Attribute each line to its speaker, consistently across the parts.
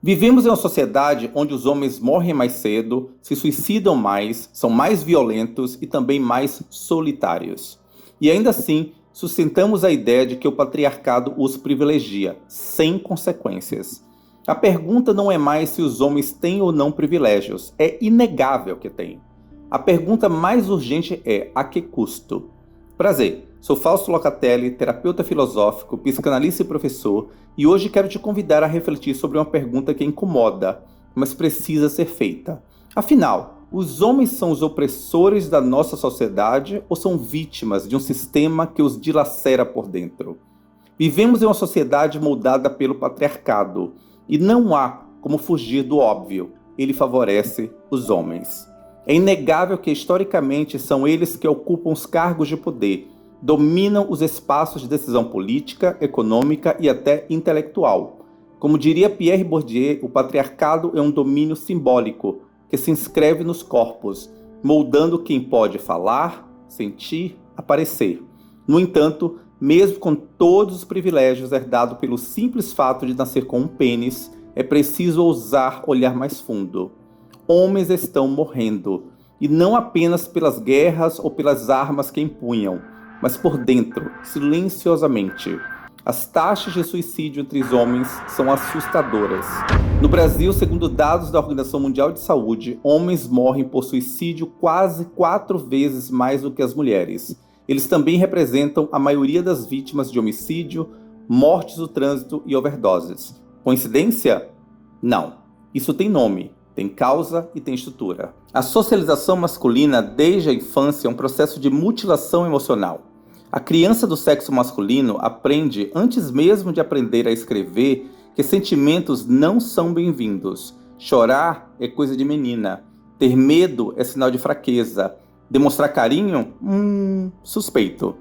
Speaker 1: Vivemos em uma sociedade onde os homens morrem mais cedo, se suicidam mais, são mais violentos e também mais solitários. E ainda assim, sustentamos a ideia de que o patriarcado os privilegia, sem consequências. A pergunta não é mais se os homens têm ou não privilégios, é inegável que têm. A pergunta mais urgente é: a que custo? Prazer, sou Fausto Locatelli, terapeuta filosófico, psicanalista e professor, e hoje quero te convidar a refletir sobre uma pergunta que incomoda, mas precisa ser feita. Afinal, os homens são os opressores da nossa sociedade ou são vítimas de um sistema que os dilacera por dentro? Vivemos em uma sociedade moldada pelo patriarcado, e não há como fugir do óbvio: ele favorece os homens. É inegável que, historicamente, são eles que ocupam os cargos de poder, dominam os espaços de decisão política, econômica e até intelectual. Como diria Pierre Bourdieu, o patriarcado é um domínio simbólico que se inscreve nos corpos, moldando quem pode falar, sentir, aparecer. No entanto, mesmo com todos os privilégios herdados pelo simples fato de nascer com um pênis, é preciso ousar olhar mais fundo. Homens estão morrendo, e não apenas pelas guerras ou pelas armas que empunham, mas por dentro, silenciosamente. As taxas de suicídio entre os homens são assustadoras. No Brasil, segundo dados da Organização Mundial de Saúde, homens morrem por suicídio quase 4 vezes mais do que as mulheres. Eles também representam a maioria das vítimas de homicídio, mortes do trânsito e overdoses. Coincidência? Não. Isso tem nome. Tem causa e tem estrutura. A socialização masculina desde a infância é um processo de mutilação emocional. A criança do sexo masculino aprende, antes mesmo de aprender a escrever, que sentimentos não são bem-vindos. Chorar é coisa de menina. Ter medo é sinal de fraqueza. Demonstrar carinho? Suspeito.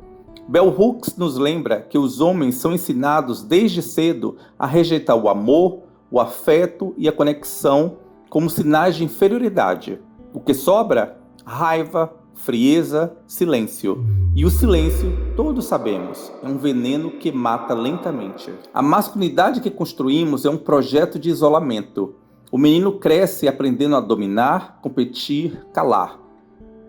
Speaker 1: Bell Hooks nos lembra que os homens são ensinados desde cedo a rejeitar o amor, o afeto e a conexão como sinais de inferioridade. O que sobra? Raiva, frieza, silêncio. E o silêncio, todos sabemos, é um veneno que mata lentamente. A masculinidade que construímos é um projeto de isolamento. O menino cresce aprendendo a dominar, competir, calar.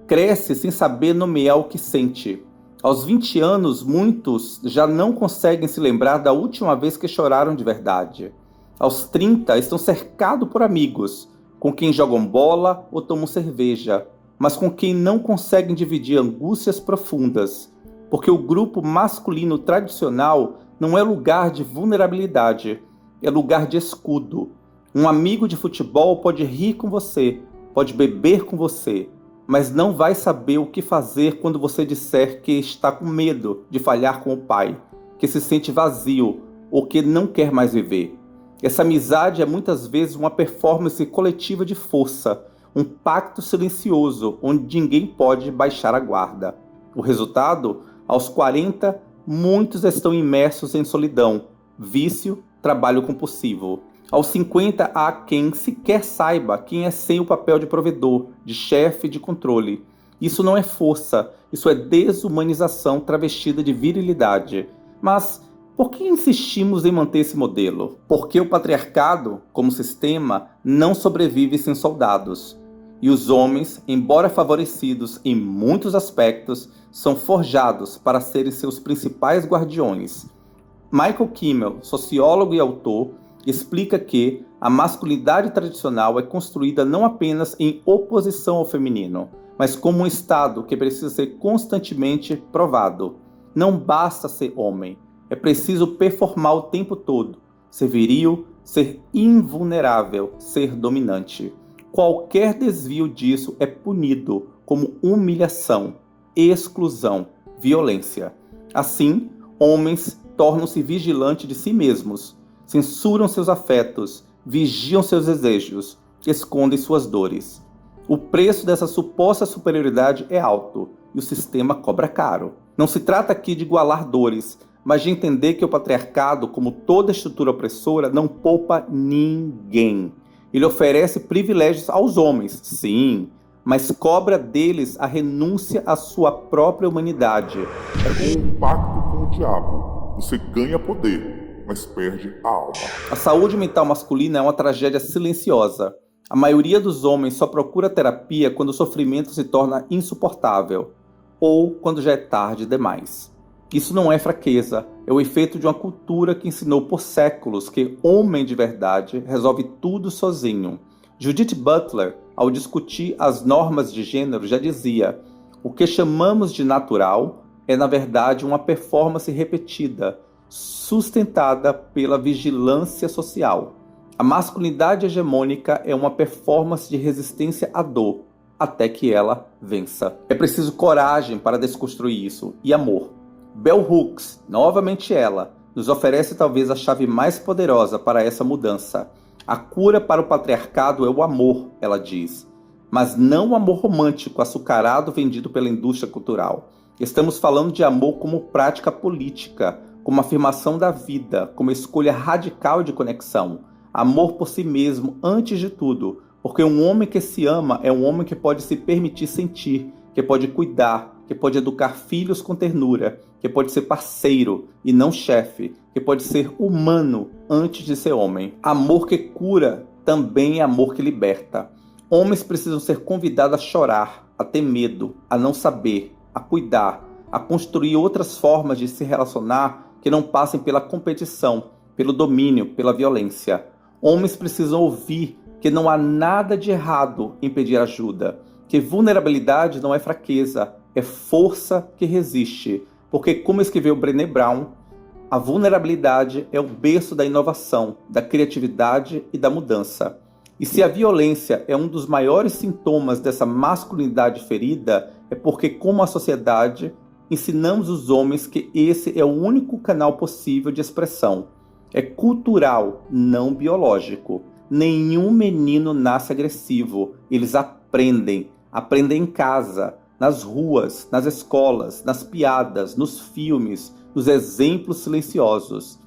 Speaker 1: Cresce sem saber nomear o que sente. Aos 20 anos, muitos já não conseguem se lembrar da última vez que choraram de verdade. Aos 30, estão cercados por amigos, com quem jogam bola ou tomam cerveja, mas com quem não conseguem dividir angústias profundas, porque o grupo masculino tradicional não é lugar de vulnerabilidade, é lugar de escudo. Um amigo de futebol pode rir com você, pode beber com você, mas não vai saber o que fazer quando você disser que está com medo de falhar com o pai, que se sente vazio ou que não quer mais viver. Essa amizade é muitas vezes uma performance coletiva de força, um pacto silencioso onde ninguém pode baixar a guarda. O resultado? Aos 40, muitos estão imersos em solidão, vício, trabalho compulsivo. Aos 50, há quem sequer saiba quem é sem o papel de provedor, de chefe, de controle. Isso não é força, isso é desumanização travestida de virilidade. Mas por que insistimos em manter esse modelo? Porque o patriarcado, como sistema, não sobrevive sem soldados. E os homens, embora favorecidos em muitos aspectos, são forjados para serem seus principais guardiões. Michael Kimmel, sociólogo e autor, explica que a masculinidade tradicional é construída não apenas em oposição ao feminino, mas como um estado que precisa ser constantemente provado. Não basta ser homem. É preciso performar o tempo todo, ser viril, ser invulnerável, ser dominante. Qualquer desvio disso é punido como humilhação, exclusão, violência. Assim, homens tornam-se vigilantes de si mesmos, censuram seus afetos, vigiam seus desejos, escondem suas dores. O preço dessa suposta superioridade é alto e o sistema cobra caro. Não se trata aqui de igualar dores, mas de entender que o patriarcado, como toda estrutura opressora, não poupa ninguém. Ele oferece privilégios aos homens, sim, mas cobra deles a renúncia à sua própria humanidade.
Speaker 2: É como um pacto com o diabo. Você ganha poder, mas perde a alma.
Speaker 1: A saúde mental masculina é uma tragédia silenciosa. A maioria dos homens só procura terapia quando o sofrimento se torna insuportável ou quando já é tarde demais. Isso não é fraqueza, é o efeito de uma cultura que ensinou por séculos que homem de verdade resolve tudo sozinho. Judith Butler, ao discutir as normas de gênero, já dizia: o que chamamos de natural é, na verdade, uma performance repetida, sustentada pela vigilância social. A masculinidade hegemônica é uma performance de resistência à dor, até que ela vença. É preciso coragem para desconstruir isso, e amor. Bell Hooks, novamente ela, nos oferece talvez a chave mais poderosa para essa mudança. A cura para o patriarcado é o amor, ela diz, mas não o amor romântico açucarado vendido pela indústria cultural. Estamos falando de amor como prática política, como afirmação da vida, como escolha radical de conexão. Amor por si mesmo, antes de tudo, porque um homem que se ama é um homem que pode se permitir sentir, que pode cuidar, que pode educar filhos com ternura, que pode ser parceiro e não chefe, que pode ser humano antes de ser homem. Amor que cura também é amor que liberta. Homens precisam ser convidados a chorar, a ter medo, a não saber, a cuidar, a construir outras formas de se relacionar que não passem pela competição, pelo domínio, pela violência. Homens precisam ouvir que não há nada de errado em pedir ajuda, que vulnerabilidade não é fraqueza, é força que resiste. Porque, como escreveu Brené Brown, a vulnerabilidade é o berço da inovação, da criatividade e da mudança. E se a violência é um dos maiores sintomas dessa masculinidade ferida, é porque, como a sociedade, ensinamos os homens que esse é o único canal possível de expressão. É cultural, não biológico. Nenhum menino nasce agressivo. Eles aprendem em casa, nas ruas, nas escolas, nas piadas, nos filmes, nos exemplos silenciosos.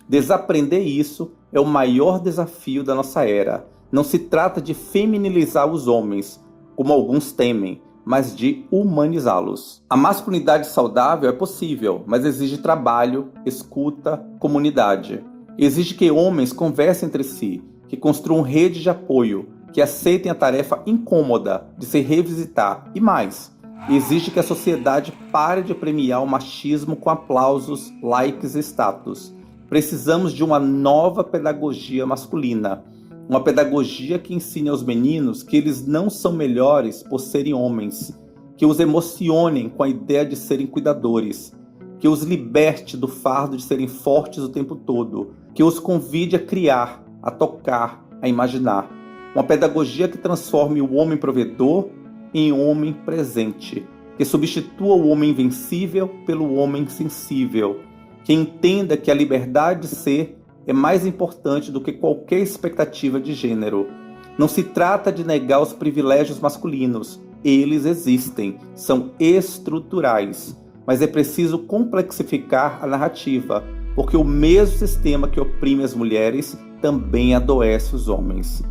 Speaker 1: Desaprender isso é o maior desafio da nossa era. Não se trata de feminilizar os homens, como alguns temem, mas de humanizá-los. A masculinidade saudável é possível, mas exige trabalho, escuta, comunidade. Exige que homens conversem entre si, que construam rede de apoio, que aceitem a tarefa incômoda de se revisitar e mais. Exige que a sociedade pare de premiar o machismo com aplausos, likes e status. Precisamos de uma nova pedagogia masculina. Uma pedagogia que ensine aos meninos que eles não são melhores por serem homens, que os emocionem com a ideia de serem cuidadores, que os liberte do fardo de serem fortes o tempo todo, que os convide a criar, a tocar, a imaginar. Uma pedagogia que transforme o homem provedor em homem presente, que substitua o homem invencível pelo homem sensível, que entenda que a liberdade de ser é mais importante do que qualquer expectativa de gênero. Não se trata de negar os privilégios masculinos, eles existem, são estruturais, mas é preciso complexificar a narrativa, porque o mesmo sistema que oprime as mulheres também adoece os homens.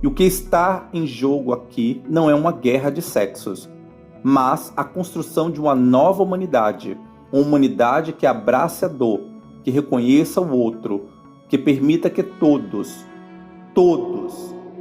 Speaker 1: E o que está em jogo aqui não é uma guerra de sexos, mas a construção de uma nova humanidade, uma humanidade que abrace a dor, que reconheça o outro, que permita que todos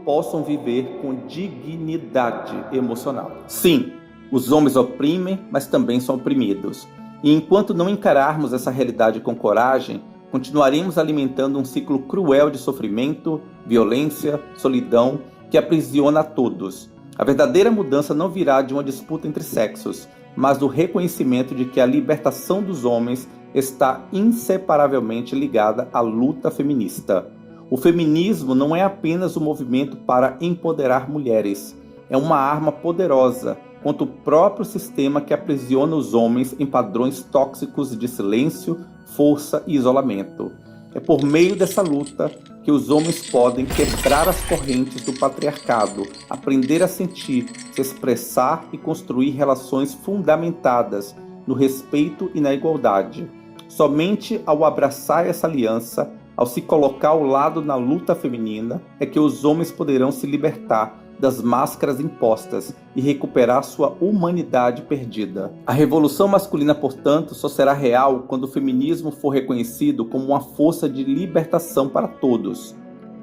Speaker 1: possam viver com dignidade emocional. Sim, os homens oprimem, mas também são oprimidos. E enquanto não encararmos essa realidade com coragem, continuaremos alimentando um ciclo cruel de sofrimento, violência, solidão, que aprisiona a todos. A verdadeira mudança não virá de uma disputa entre sexos, mas do reconhecimento de que a libertação dos homens está inseparavelmente ligada à luta feminista. O feminismo não é apenas um movimento para empoderar mulheres, é uma arma poderosa contra o próprio sistema que aprisiona os homens em padrões tóxicos de silêncio, força e isolamento. É por meio dessa luta que os homens podem quebrar as correntes do patriarcado, aprender a sentir, se expressar e construir relações fundamentadas no respeito e na igualdade. Somente ao abraçar essa aliança, ao se colocar ao lado na luta feminina, é que os homens poderão se libertar das máscaras impostas e recuperar sua humanidade perdida. A revolução masculina, portanto, só será real quando o feminismo for reconhecido como uma força de libertação para todos,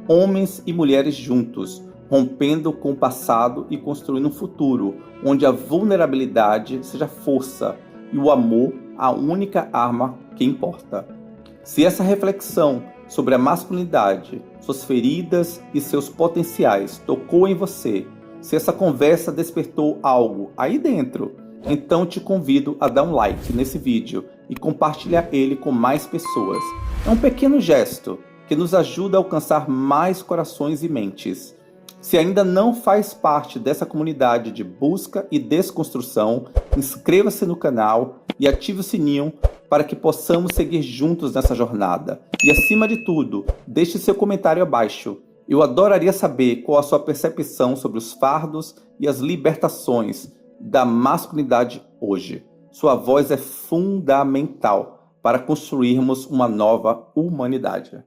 Speaker 1: homens e mulheres juntos, rompendo com o passado e construindo um futuro onde a vulnerabilidade seja força e o amor a única arma que importa. Se essa reflexão sobre a masculinidade, suas feridas e seus potenciais tocou em você, se essa conversa despertou algo aí dentro, então te convido a dar um like nesse vídeo e compartilhar ele com mais pessoas. É um pequeno gesto que nos ajuda a alcançar mais corações e mentes. Se ainda não faz parte dessa comunidade de busca e desconstrução, inscreva-se no canal e ative o sininho para que possamos seguir juntos nessa jornada. E acima de tudo, deixe seu comentário abaixo. Eu adoraria saber qual a sua percepção sobre os fardos e as libertações da masculinidade hoje. Sua voz é fundamental para construirmos uma nova humanidade.